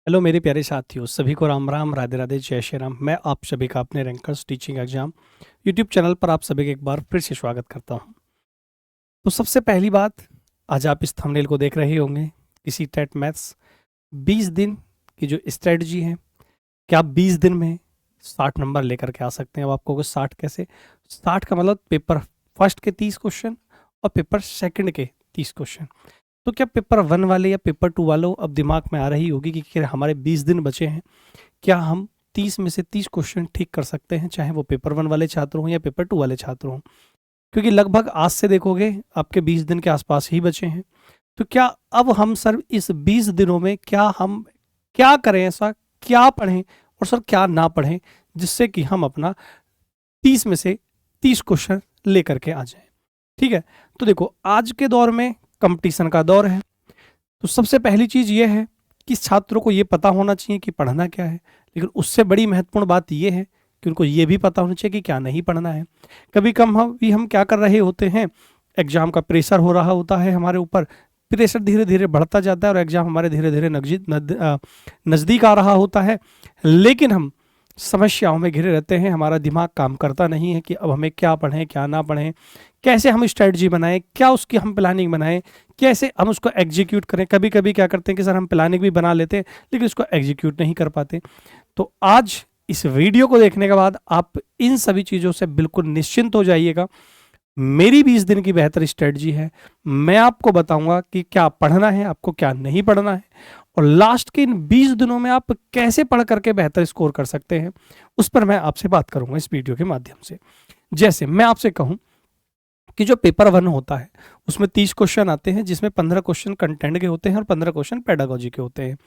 Hello मेरे प्यारे साथियों, सभी को राम राम, राधे राधे, जय श्री राम। मैं आप सभी का अपने rankers teaching exam YouTube channel पर आप सभी का एक बार फिर से स्वागत करता हूं। तो सबसे पहली बात, आज आप इस थंबनेल को देख रहे होंगे, इसी टेट मैथ्स 20 दिन की जो स्ट्रेटजी है कि आप 20 दिन में 60 नंबर लेकर के आ सकते हैं। अब आपको 60 कैसे, 60 का मतलब पेपर फर्स्ट के 30 क्वेश्चन और पेपर सेकंड के 30 क्वेश्चन। तो क्या पेपर 1 वाले या पेपर 2 वालों अब दिमाग में आ रही होगी कि हमारे 20 दिन बचे हैं, क्या हम 30 में से 30 क्वेश्चन ठीक कर सकते हैं, चाहे वो पेपर 1 वाले छात्र हों या पेपर 2 वाले छात्र हों। क्योंकि लगभग आज से देखोगे आपके 20 दिन के आसपास ही बचे हैं। तो क्या अब हम सर इस 20 दिनों में क्या हम क्या करें, ऐसा क्या पढ़ें और सर क्या ना पढ़ें जिससे कि हम अपना 30 में से 30 क्वेश्चन लेकर के आ जाएं। ठीक है, तो देखो आज के दौर में कंपटीशन का दौर है। तो सबसे पहली चीज ये है कि छात्रों को ये पता होना चाहिए कि पढ़ना क्या है, लेकिन उससे बड़ी महत्वपूर्ण बात ये है कि उनको ये भी पता होना चाहिए कि क्या नहीं पढ़ना है। कभी कम हम क्या कर रहे होते हैं, एग्जाम का प्रेशर हो रहा होता है हमारे ऊपर, प्रेशर धीरे धीरे बढ़ता जाता है और एग्जाम हमारे धीरे धीरे नज़दीक आ रहा होता है, लेकिन हम समस्याओं में घिरे रहते हैं। हमारा दिमाग काम करता नहीं है कि अब हमें क्या पढ़ें क्या ना पढ़ें, कैसे हम स्ट्रेटजी बनाएं, क्या उसकी हम प्लानिंग बनाएं, कैसे हम उसको एग्जीक्यूट करें। कभी कभी क्या करते हैं कि सर हम प्लानिंग भी बना लेते हैं लेकिन उसको एग्जीक्यूट नहीं कर पाते। तो आज इस वीडियो को देखने के बाद आप इन सभी चीज़ों से बिल्कुल निश्चिंत हो जाइएगा। मेरी 20 दिन की बेहतर स्ट्रेटजी है, मैं आपको बताऊंगा कि क्या पढ़ना है, आपको क्या नहीं पढ़ना है, और लास्ट के इन 20 दिनों में आप कैसे पढ़ करके बेहतर स्कोर कर सकते हैं, उस पर मैं आपसे बात करूंगा इस वीडियो के माध्यम से। जैसे मैं आपसे कहूं कि जो पेपर 1 होता है उसमें 30 क्वेश्चन आते हैं, जिसमें 15 क्वेश्चन कंटेंट के होते हैं और 15 क्वेश्चन पेडागोजी के होते हैं।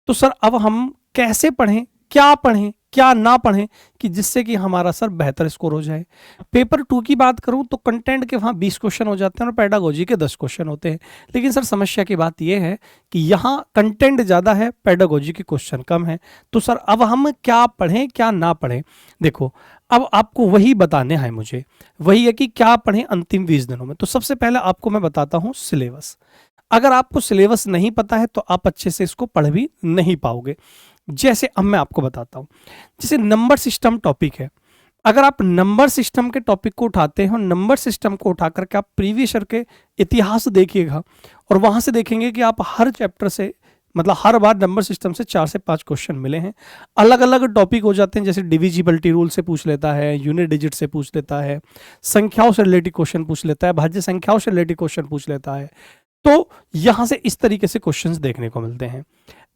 तो सर अब हम कैसे पढ़ें क्या ना पढ़ें कि जिससे कि हमारा सर बेहतर स्कोर हो जाए। पेपर 2 की बात करूं तो कंटेंट के वहाँ 20 क्वेश्चन हो जाते हैं और पेडागोजी के 10 क्वेश्चन होते हैं। लेकिन सर समस्या की बात यह है कि यहाँ कंटेंट ज़्यादा है, पेडागोजी के क्वेश्चन कम है। तो सर अब हम क्या पढ़ें क्या ना पढ़ें। देखो अब आपको वही बताने हैं, मुझे वही है कि क्या पढ़ें अंतिम 20 दिनों में। तो सबसे पहले आपको मैं बताता हूँ सिलेबस। अगर आपको सिलेबस नहीं पता है तो आप अच्छे से इसको पढ़ भी नहीं पाओगे। जैसे अब मैं आपको बताता हूं, जैसे नंबर सिस्टम टॉपिक है। अगर आप नंबर सिस्टम के टॉपिक को उठाते हैं और नंबर सिस्टम को उठा करके आप प्रीवियस ईयर के इतिहास देखिएगा और वहां से देखेंगे कि आप हर चैप्टर से, मतलब हर बार नंबर सिस्टम से 4 से 5 क्वेश्चन मिले हैं। अलग अलग टॉपिक हो जाते हैं, जैसे डिविजिबिलिटी रूल से पूछ लेता है, यूनिट डिजिट से पूछ लेता है, संख्याओं से रिलेटेड क्वेश्चन पूछ लेता है, भाज्य संख्याओं से रिलेटेड क्वेश्चन पूछ लेता है। तो यहां से इस तरीके से क्वेश्चंस देखने को मिलते हैं।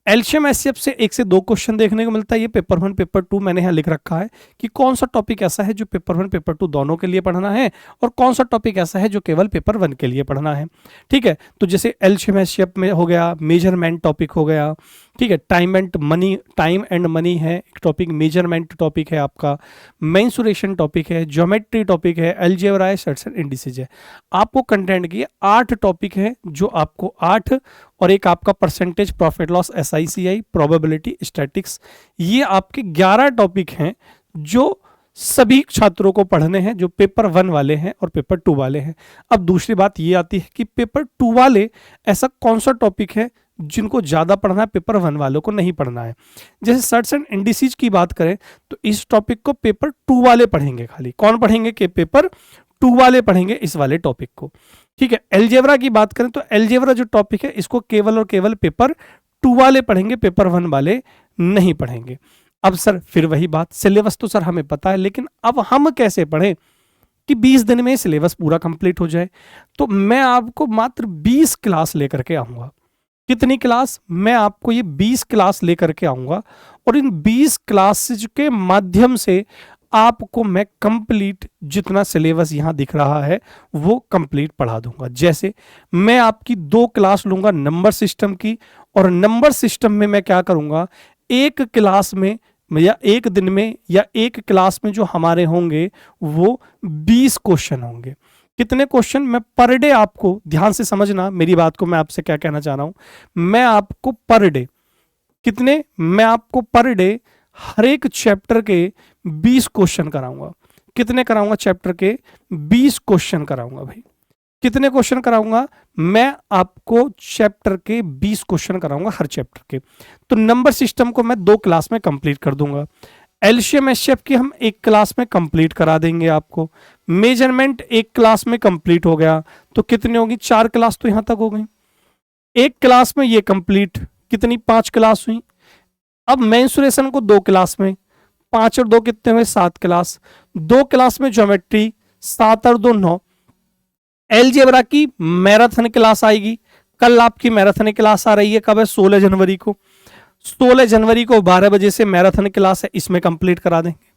एलसीएम एचसीएफ से 1 से 2 क्वेश्चन देखने को मिलता है। ये पेपर 1 पेपर 2 मैंने यहाँ लिख रखा है कि कौन सा टॉपिक ऐसा है जो पेपर 1 पेपर 2 दोनों के लिए पढ़ना है और कौन सा टॉपिक ऐसा है जो केवल पेपर 1 के लिए पढ़ना है। ठीक है, तो जैसे एलसीएम एचसीएफ में हो गया, मेजरमेंट टॉपिक हो गया, ठीक है, टाइम एंड मनी है एक टॉपिक, मेजरमेंट टॉपिक है आपका, मेंसुरेशन टॉपिक है, ज्योमेट्री टॉपिक है, अलजेब्रा है, सेट्स एंड इंडिसेज है। आपको कंटेंट की 8 टॉपिक है जो आपको 8, और एक आपका percentage, profit loss, SI CI, probability, statistics, ये आपके 11 टॉपिक हैं जो सभी छात्रों को पढ़ने हैं, जो पेपर 1 वाले हैं और पेपर 2 वाले हैं। अब दूसरी बात ये आती है कि पेपर 2 वाले ऐसा कौन सा टॉपिक है जिनको ज्यादा पढ़ना है, पेपर 1 वालों को नहीं पढ़ना है। जैसे सर्ट्स एंड इंडिसेज की बात करें तो इस टॉपिक को पेपर 2 वाले पढ़ेंगे। खाली कौन पढ़ेंगे कि पेपर 2 वाले पढ़ेंगे इस वाले टॉपिक को। ठीक है, एलजेब्रा की बात करें तो एलजेब्रा जो टॉपिक है इसको केवल और केवल पेपर 2 वाले पढ़ेंगे, पेपर 1 वाले नहीं पढ़ेंगे। अब सर फिर वही बात, सिलेबस तो सर हमें पता है, लेकिन अब हम कैसे पढ़ें कि 20 दिन में सिलेबस पूरा कंप्लीट हो जाए। तो मैं आपको मात्र 20 क्लास लेकर के आऊंगा। कितनी क्लास? मैं आपको ये 20 क्लास लेकर के आऊंगा और इन 20 क्लासेज के माध्यम से आपको मैं कंप्लीट जितना सिलेबस यहां दिख रहा है वो कंप्लीट पढ़ा दूंगा। जैसे मैं आपकी 2 क्लास लूंगा नंबर सिस्टम की, और नंबर सिस्टम में मैं क्या करूंगा, एक क्लास में या एक दिन में या एक क्लास में जो हमारे होंगे वो 20 क्वेश्चन होंगे। कितने क्वेश्चन? मैं पर डे, आपको ध्यान से समझना मेरी बात को, मैं आपसे क्या कहना चाह रहा हूं। मैं आपको पर डे कितने, मैं आपको पर डे हर एक चैप्टर के 20 क्वेश्चन कराऊंगा। कितने कराऊंगा? चैप्टर के 20 क्वेश्चन कराऊंगा। भाई कितने क्वेश्चन कराऊंगा? मैं आपको चैप्टर के 20 क्वेश्चन कराऊंगा हर चैप्टर के। तो नंबर सिस्टम को मैं 2 क्लास में कंप्लीट कर दूंगा। एलसीएम एचसीएफ की हम 1 क्लास में कंप्लीट करा देंगे आपको। मेजरमेंट 1 क्लास में कंप्लीट हो गया, तो कितनी होगी? 4 क्लास तो यहां तक हो गई। 1 क्लास में ये कंप्लीट, कितनी? 5 क्लास हुई। अब मेंसुरेशन को 2 क्लास में, 5 और 2 कितने हुए? 7 क्लास। 2 क्लास में ज्योमेट्री, 7 और 2 9। एलजेब्रा की मैराथन क्लास आएगी। कल आपकी मैराथन क्लास आ रही है, कब है? 16 जनवरी को। 16 जनवरी को 12 बजे से मैराथन क्लास है, इसमें कंप्लीट करा देंगे।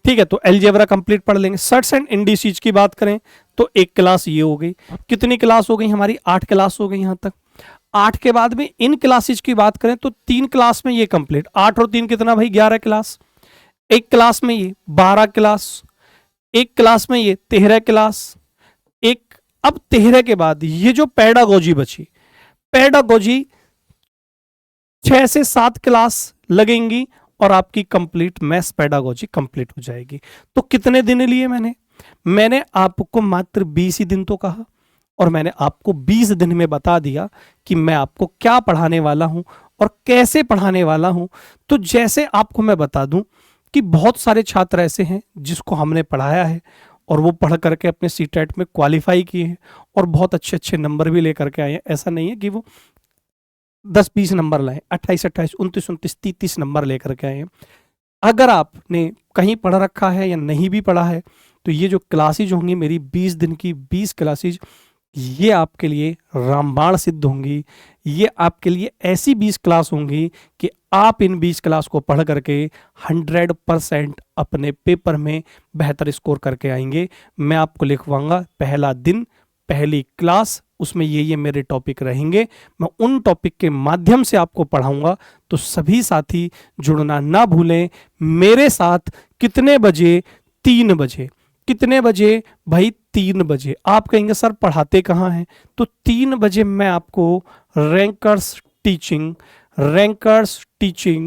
ठीक है, तो एलजेब्रा कंप्लीट पढ़ लेंगे। सर्ट्स एंड इंडिसेज की बात करें तो 1 क्लास ये हो गई। कितनी क्लास हो गई हमारी? 8 क्लास हो गई यहां तक। 8 के बाद में इन क्लासेज की बात करें तो 3 क्लास में ये कंप्लीट। 8 और 3 कितना भाई? 11 क्लास। 1 क्लास में ये 12 क्लास। 1 क्लास में ये 13 क्लास। एक अब 13 के बाद ये जो पेडागोजी बची, पेडागोजी 6 से 7 क्लास लगेंगी और आपकी कंप्लीट मैथ्स पेडागोजी कंप्लीट हो जाएगी। तो कितने दिन लिए मैंने आपको मात्र 20 ही दिन तो कहा, और मैंने आपको 20 दिन में बता दिया कि मैं आपको क्या पढ़ाने वाला हूं और कैसे पढ़ाने वाला हूं। तो जैसे आपको मैं बता दूं कि बहुत सारे छात्र ऐसे हैं जिसको हमने पढ़ाया है और वो पढ़ करके अपने सीटेट में क्वालिफाई किए हैं और बहुत अच्छे अच्छे नंबर भी लेकर के आए हैं। ऐसा नहीं है कि वो 10-20 नंबर लाए, 28, 29, 29, 29, 30 नंबर लेकर के आए हैं। अगर आपने कहीं पढ़ रखा है या नहीं भी पढ़ा है, तो ये जो क्लासेज होंगी मेरी 20 दिन की 20 क्लासेज, ये आपके लिए रामबाण सिद्ध होंगी। ये आपके लिए ऐसी 20 क्लास होंगी कि आप इन 20 क्लास को पढ़ करके 100% अपने पेपर में बेहतर स्कोर करके आएंगे। मैं आपको लिखवाऊंगा पहला दिन, पहली क्लास, उसमें ये मेरे टॉपिक रहेंगे। मैं उन टॉपिक के माध्यम से आपको पढ़ाऊंगा। तो सभी साथी जुड़ना ना भूलें मेरे साथ। कितने बजे? 3 बजे। कितने बजे भाई? 3 बजे। आप कहेंगे सर पढ़ाते कहाँ हैं? तो 3 बजे मैं आपको rankers teaching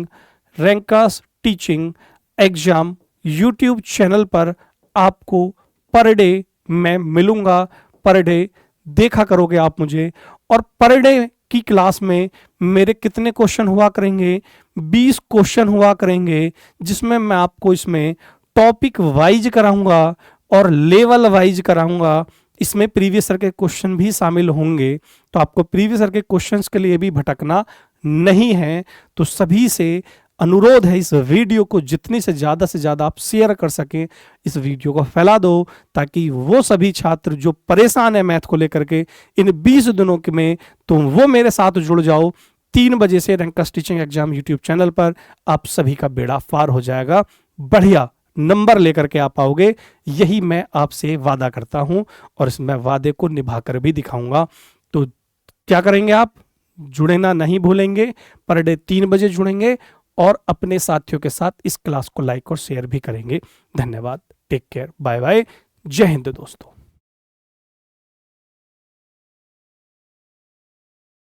exam YouTube channel पर आपको पर डे मैं मिलूंगा। पर डे देखा करोगे आप मुझे, और पर डे की क्लास में मेरे कितने क्वेश्चन हुआ करेंगे? 20 क्वेश्चन हुआ करेंगे, जिसमें मैं आपको इसमें टॉपिक वाइज कराऊंगा और लेवल वाइज कराऊंगा। इसमें प्रीवियस ईयर के क्वेश्चन भी शामिल होंगे, तो आपको प्रीवियस ईयर के क्वेश्चंस के लिए भी भटकना नहीं है। तो सभी से अनुरोध है, इस वीडियो को जितनी से ज़्यादा आप शेयर कर सकें, इस वीडियो को फैला दो, ताकि वो सभी छात्र जो परेशान है मैथ को लेकर के इन 20 दिनों में, तो वो मेरे साथ जुड़ जाओ। 3 बजे से rankers teaching exam YouTube channel पर आप सभी का बेड़ा पार हो जाएगा। बढ़िया नंबर लेकर के आप आओगे, यही मैं आपसे वादा करता हूं, और इस मैं वादे को निभाकर भी दिखाऊंगा। तो क्या करेंगे आप? जुड़ना नहीं भूलेंगे। पर डे 3 बजे जुड़ेंगे और अपने साथियों के साथ इस क्लास को लाइक और शेयर भी करेंगे। धन्यवाद। Take care. Bye bye. जय हिंद दोस्तों।